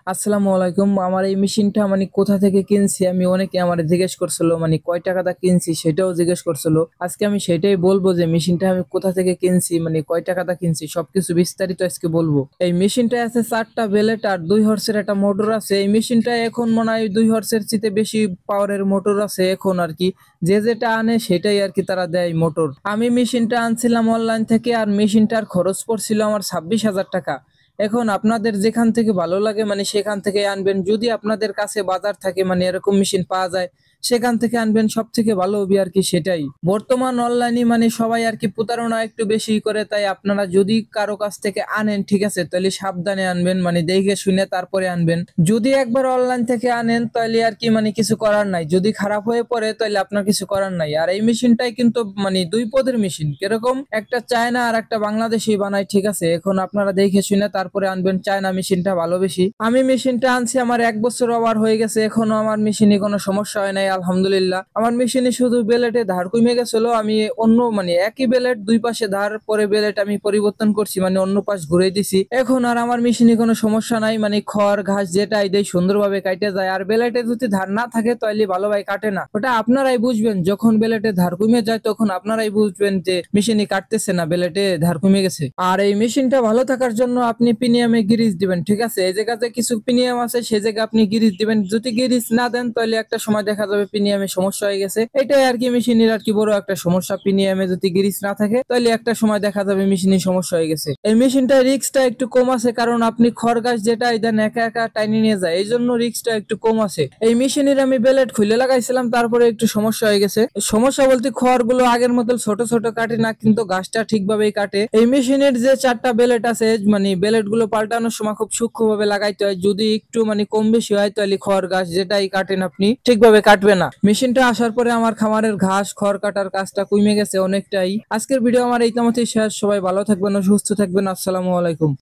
আসসালামু আলাইকুম। আমার এই মেশিনটা মানে কোথা থেকে কিনছি আমি অনেকে আমারে জিজ্ঞেস করছিল, মানে কয় টাকা দা কিনছি সেটাও জিজ্ঞেস করছিল। আজকে আমি সেটাই বলবো যে মেশিনটা আমি কোথা থেকে কিনছি, মানে কয় টাকা দা কিনছি, সবকিছু বিস্তারিত আজকে বলবো। এই মেশিনটা আছে 4টা বেলেট আর 2 হর্সের একটা মোটর আছে। এই মেশিনটা এখন মনে হয় 2 হর্সের চেয়ে বেশি পাওয়ারের মোটর আছে এখন আর কি। যে যেটা আনে সেটাই আর কি তারা দেয় মোটর। আমি মেশিনটা আনছিলাম অনলাইন থেকে, আর মেশিনটার খরচ পড়ছিল আমার 26,000 টাকা। এখন আপনাদের যেখান থেকে ভালো লাগে মানে সেখান থেকে আনবেন। যদি আপনাদের কাছে বাজার থাকে মানে এরকম মেশিন পাওয়া যায়, সেখান থেকে আনবেন, সব থেকে ভালো হবে আর কি। সেটাই বর্তমান অনলাইনে মানে সবাই আর কি প্রতারণা একটু বেশি করে, তাই আপনারা যদি কারো কাছ থেকে আনেন ঠিক আছে, তাহলে সাবধানে আনবেন, মানে দেখে শুনে তারপরে আনবেন। যদি একবার অনলাইন থেকে আনেন তাহলে আর কি মানে কিছু করার নাই, যদি খারাপ হয়ে পড়ে তাহলে আপনার কিছু করার নাই। আর এই মেশিনটাই কিন্তু মানে দুই পদের মেশিন, কিরকম একটা চায়না আর একটা বাংলাদেশি বানায় ঠিক আছে। এখন আপনারা দেখে শুনে তারপরে আনবেন, চায়না মেশিনটা ভালো বেশি। আমি মেশিনটা আনছি আমার 1 বছর ওভার হয়ে গেছে, এখনো আমার মেশিনে কোনো সমস্যা হয় নাই আলহামদুলিল্লাহ। আমার মেশিনে শুধু বেলেটে ধার কমে গেছিল, আমি অন্য মানে একই বেলেট দুই পাশে ধার, পরে বেলেট আমি পরিবর্তন করছি, মানে অন্য পাশ ঘুরে দিছি। এখন আর আমার মেশিনে কোনো সমস্যা নাই, মানে খড় ঘাস যেটাই দেয় সুন্দরভাবে কাটে যায়। আর বেলেটে যদি ধার না থাকে তাহলে ভালোভাবে কাটে না, ওটা আপনারাই বুঝবেন। যখন বেলেটে ধার কমে যায় তখন আপনারাই বুঝবেন যে মেশিনে কাটতেছে না, বেলেটে ধার কমে গেছে। আর এই মেশিনটা ভালো থাকার জন্য আপনি প্রিমিয়ামে গিরিজ দিবেন ঠিক আছে। এই জায়গাতে কিছু প্রিমিয়াম আছে, সেই জায়গায় আপনি গিরিজ দিবেন। যদি গিরিজ না দেন তাহলে একটা সময় দেখা যাবে প্রিমিয়ামে সমস্যা হয়ে গেছে। এটাই আর কি মেশিনের আর কি বড় একটা সমস্যা, প্রিমিয়ামে যদি গিরিজ না থাকে তাহলে একটা সময় দেখা যাবে মেশিনের সমস্যা হয়ে গেছে। এই মেশিনটা রিস্কটা একটু কম আছে, কারণ আপনি খড় গাছ যেটা দেন একা একা টাইনি নিয়ে যায়, এই জন্য রিস্কটা একটু কম আছে। এই মেশিনের আমি বেলেট খুলে লাগাইছিলাম, তারপরে একটু সমস্যা হয়ে গেছে। সমস্যা বলতে খড় গুলো আগের মতো ছোট ছোট কাটে না, কিন্তু গাছটা ঠিকভাবেই কাটে। এই মেশিনের যে 4টা বেলেট আছে মানে বেলেট গুলো পাল্টানোর সময় খুব সূক্ষ্ম ভাবে লাগাইতে হয়, যদি একটু মানে কম বেশি হয় তাহলে খড় ঘাস যেটাই কাটেন আপনি ঠিকভাবে কাটবে না। মেশিনটা আসার পরে আমার খামারের ঘাস খড় কাটার কাজটা কমে গেছে অনেকটাই। আজকের ভিডিও আমার এই তেমনই শেষ। সবাই ভালো থাকবেন ও সুস্থ থাকবেন। আসসালামু আলাইকুম।